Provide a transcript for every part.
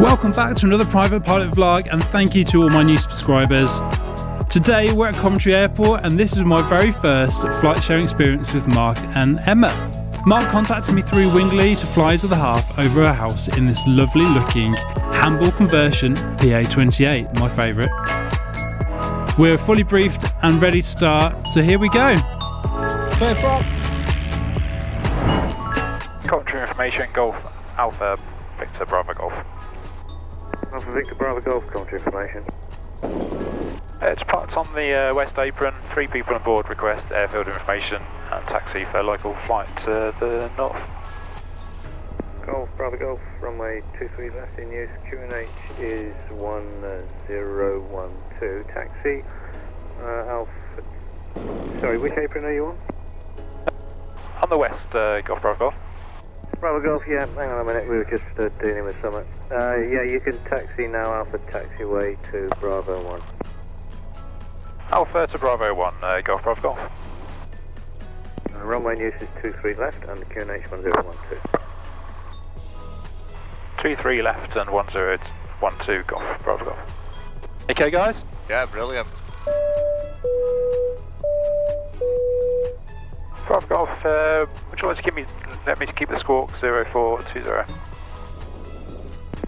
Welcome back to another private pilot vlog, and thank you to all my new subscribers. Today we're at Coventry Airport, and this is my very first flight sharing experience with Mark and Emma. Mark contacted me through Wingley to fly to the half over a house in this lovely looking Hamble conversion PA28, my favourite. We're fully briefed and ready to start, so here we go. Clear from Coventry information, Golf Alpha Victor Bravo Golf. Alpha Victor Bravo Golf, Coventry information. It's parked on the west apron, 3 people on board, request airfield information and taxi for local flight to the north. Golf Bravo Golf, runway 23 left in use, QNH is 1012, taxi, Alpha, sorry, which apron are you on? On the west, Golf Bravo Golf. Bravo Golf, yeah, hang on a minute, we were just dealing with something. Yeah, you can taxi now, Alpha taxiway to Bravo 1. Alpha to Bravo 1, Golf Bravo Golf. Runway in use is 23 left and the QNH 1012. 23 left and 1012 Golf Bravo Golf. Okay guys? Yeah, brilliant. Bravo Golf, would you like to let me keep the squawk 0420?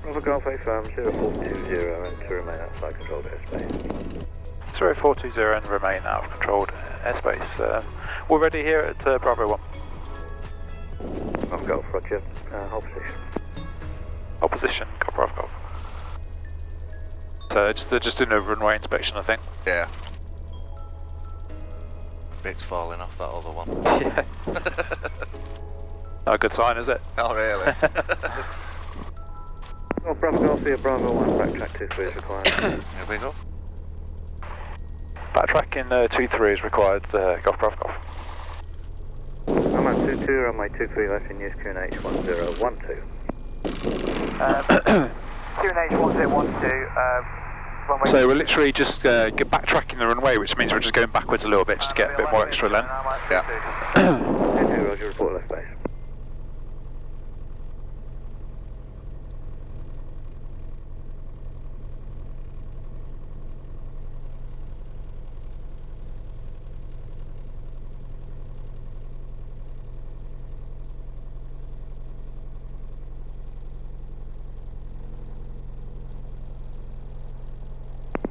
Bravo Golf affirm 0420 and to remain outside controlled airspace. 0420 and remain out of controlled airspace. We're ready here at Bravo 1. Bravo Golf, roger, hold position. Hold position, Golf Bravo Golf. So they're just doing a runway inspection, I think. Yeah. Bit's falling off that other one. Yeah. Not a good sign, is it? Not really. Well, Bravo Golf via Bravo 1, backtrack 23 is required. Here we go. Backtracking 23 is required, Golf Bravo Golf. I'm at 22, runway 23 left in use, QNH 1012. QNH 1012, so we're literally just backtracking the runway, which means we're just going backwards a little bit just to get a bit more extra length. Yeah. Roger, report left base.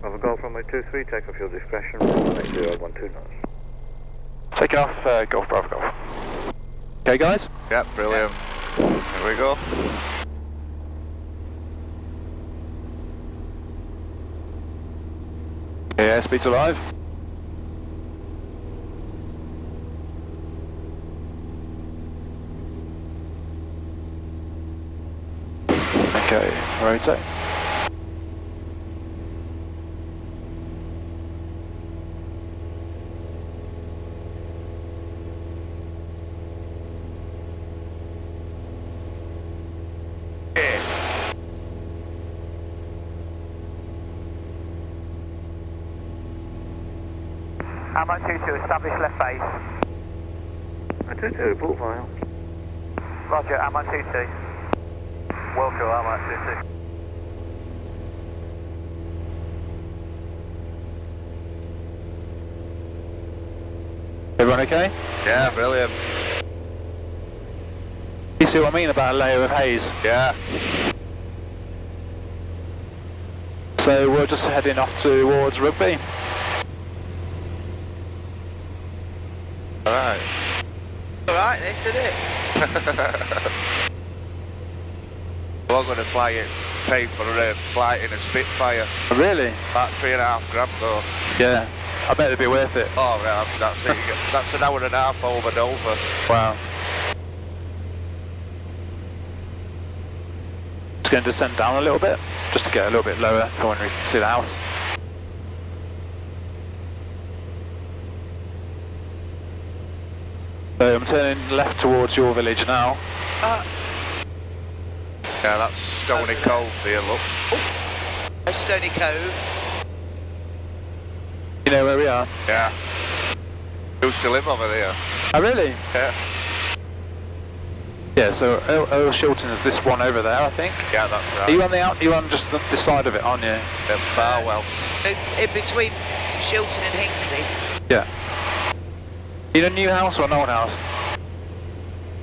Bravo Golf runway 23, take off your discretion, runway 012 knots. Take off, Golf Bravo Golf. Okay guys? Yeah, brilliant. Here we go. Okay, airspeed's alive. Okay, rotate. Hamlet 22, establish left base. 22, report file. Roger, Hamlet 22. Wilco, Hamlet 22. Everyone okay? Yeah, brilliant. You see what I mean about a layer of haze? Yeah. So we're just heading off towards Rugby. Alright. Alright, this is it. We're going to pay for a flight in a Spitfire. Really? About £3.5 though. Yeah. I bet it'd be worth it. Oh yeah, that's it. That's an hour and a half over and over. Wow. Just going to descend down a little bit, just to get a little bit lower for when we can see the house. So I'm turning left towards your village now. Yeah, that's Stony Cove here, look. Stony Cove. You know where we are? Yeah. Used to live over there. Oh really? Yeah. Yeah, so Earl Shilton is this one over there, I think. Yeah, that's right. Are you on you're on just the side of it, aren't you? Barwell. In between Shilton and Hinckley. Yeah. In a new house or an old house?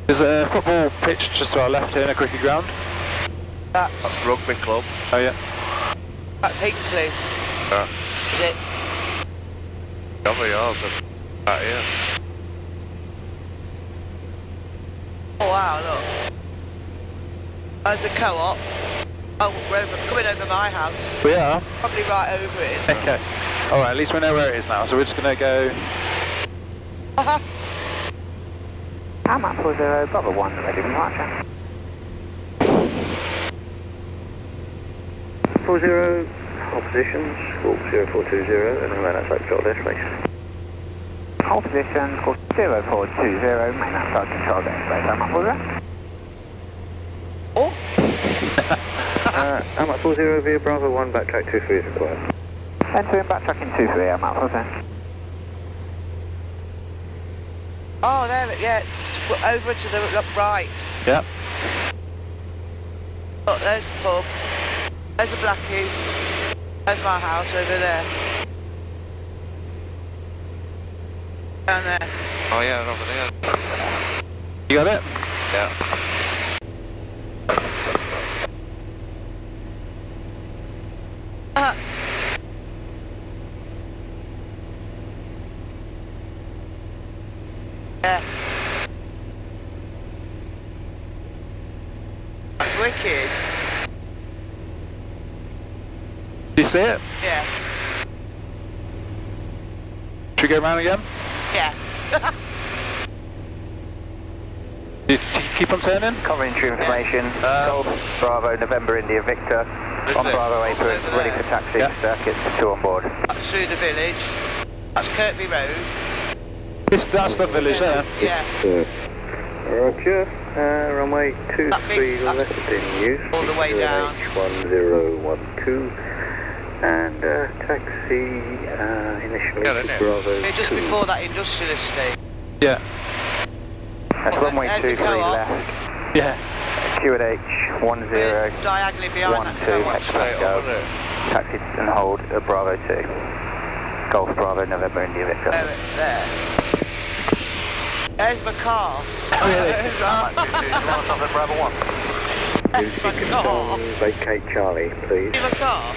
There's a football pitch just to our left here in a cricket ground. That's rugby club. Oh yeah. That's Hinckley's. Yeah. Is it? Over yours. Right here. Oh wow, look. There's the co-op. Oh, we're coming over my house. We are? Probably right over it. Okay. Alright, at least we know where it is now, so we're just going to go... I'm up for 0, Bravo 1, ready for departure. 40, hold positions, walk 0420, and then outside control airspace. Hold position, course 0420, main outside control airspace. I'm up for 0. Oh, I'm at 40 via Bravo 1, backtrack 23 is required. Entering backtracking 23, I'm up for 0. oh, there, yeah. Over to the right. Yep. Look, there's the pub. There's the Blackie. There's my house over there. Down there. Oh yeah, over there. You got it? Yeah. Yeah. That's wicked. Do you see it? Yeah. Should we go around again? Yeah. Do you keep on turning? Commentary information, Golf, Bravo, November, India, Victor. On it? Bravo apron, ready for taxi, Yeah. circuit, 2 on board. That's through the village. That's Kirkby Road. That's the village there. Yeah. Roger, runway 23 that's left in use. all the way down. H1012, and taxi initially Yeah, to isn't it? Bravo Yeah, just 2. before that industrial estate. Yeah. That's Oh, runway there's the 23 co-op. left, Yeah. Q&H 10, Diagonally behind 1, that 2, co-op. exit go. Taxi and hold at Bravo 2. Golf, Bravo, November, India, Victor. There. There's my car. That's Bravo 1. There's my car. Vacate Charlie, please. See my car?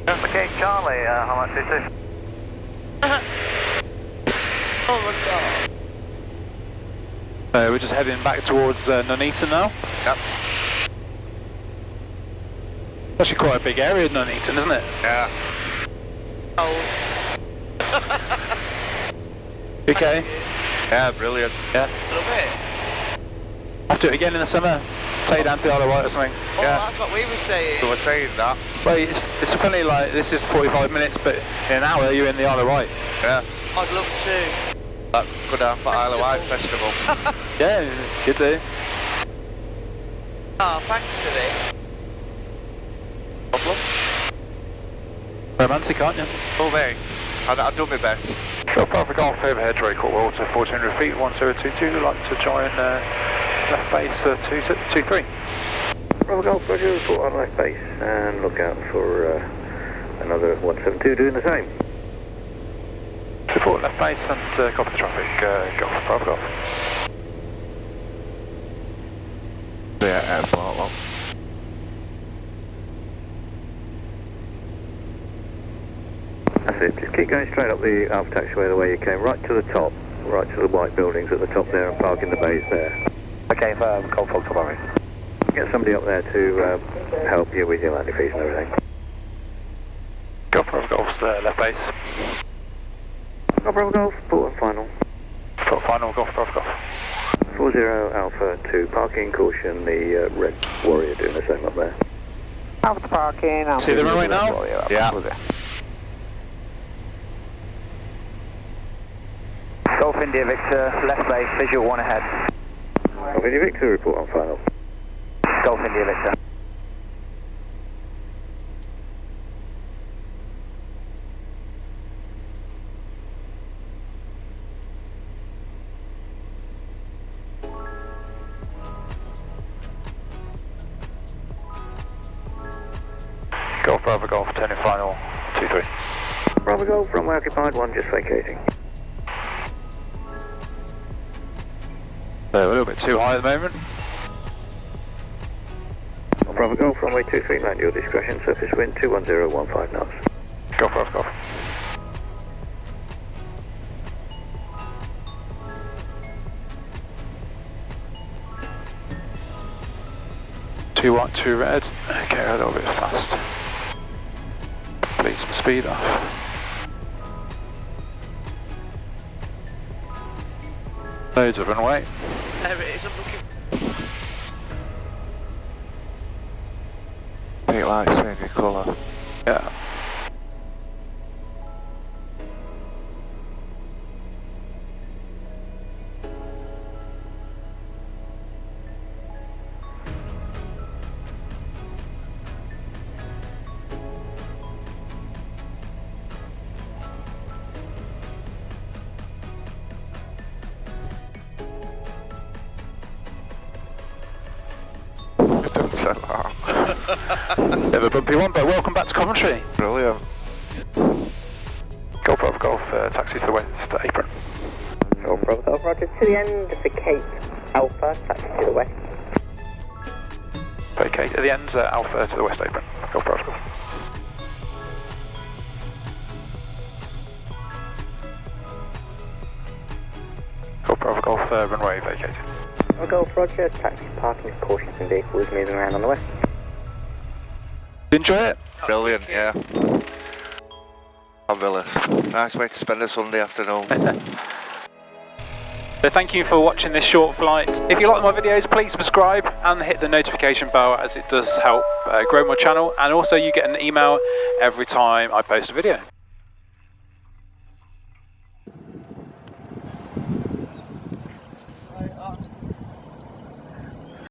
Okay, Charlie, how much is this? Oh my god. We're just heading back towards Nuneaton now. Yep. Actually quite a big area, Nuneaton, isn't it? Yeah. Oh. Okay. Yeah, brilliant. Yeah. A little bit. I'll do it again in the summer. Take you down to the Isle of Wight or something. Oh, Yeah. that's what we were saying. So we're saying that. Well, it's funny, like, this is 45 minutes, but in an hour you're in the Isle of Wight. Yeah. I'd love to. Go down for Isle of Wight Festival. Yeah, you do. Oh, thanks for this. Problem? Romantic, aren't you? Oh, mate. I've done my best. So Bravo Golf overhead, Drake Courtwell to 1400 feet, 1022. We'd like to join left base 23. Bravo Golf, Roger, report on left base, and look out for another 172 doing the same. Report left base and copy the traffic, Golf, Bravo Golf. Yeah, well. That's it, just keep going straight up the Alpha taxiway the way you came, right to the top, right to the white buildings at the top there, and park in the bays there. Okay, Golf Fox, Bravo. Get somebody up there to help you with your landing fees and everything. Golf, Bravo Golf's left base. Bravo Golf, port and final. Port final, Golf, Bravo Golf. 40 Alpha 2, parking caution, the red Warrior doing the same up there. Alpha parking, Alpha See the runway now? Warrior, Yeah. Golf India Victor, left base, visual 1 ahead. Golf India Victor, report on final. Golf India Victor. Bravo Golf, turning final, 23. Bravo Golf, runway occupied, 1 just vacating. So a little bit too high at the moment. Bravo Golf, runway 23, land your discretion, surface wind 21015 knots. Golf, Bravo Golf. Two white, two red. Okay, a little bit fast. Bleed some speed off. Loads of runway. There it is, I'm looking. Pink lights changing colour. Yeah. So long. Bit of a bumpy one, but welcome back to Coventry. Brilliant. Golf, Bravo Golf, taxi to the west apron. Golf, Bravo Golf, roger. To the end, vacate Alpha, taxi to the west. Vacate at the end, Alpha to the west apron. Golf, Bravo Golf. Golf, Bravo Golf, runway vacated. Bravo Golf, roger. Taxi parking with caution and vehicles moving around on the west. Enjoy it? Brilliant, yeah. Fabulous. Nice way to spend a Sunday afternoon. So thank you for watching this short flight. If you like my videos, please subscribe and hit the notification bell, as it does help grow my channel, and also you get an email every time I post a video.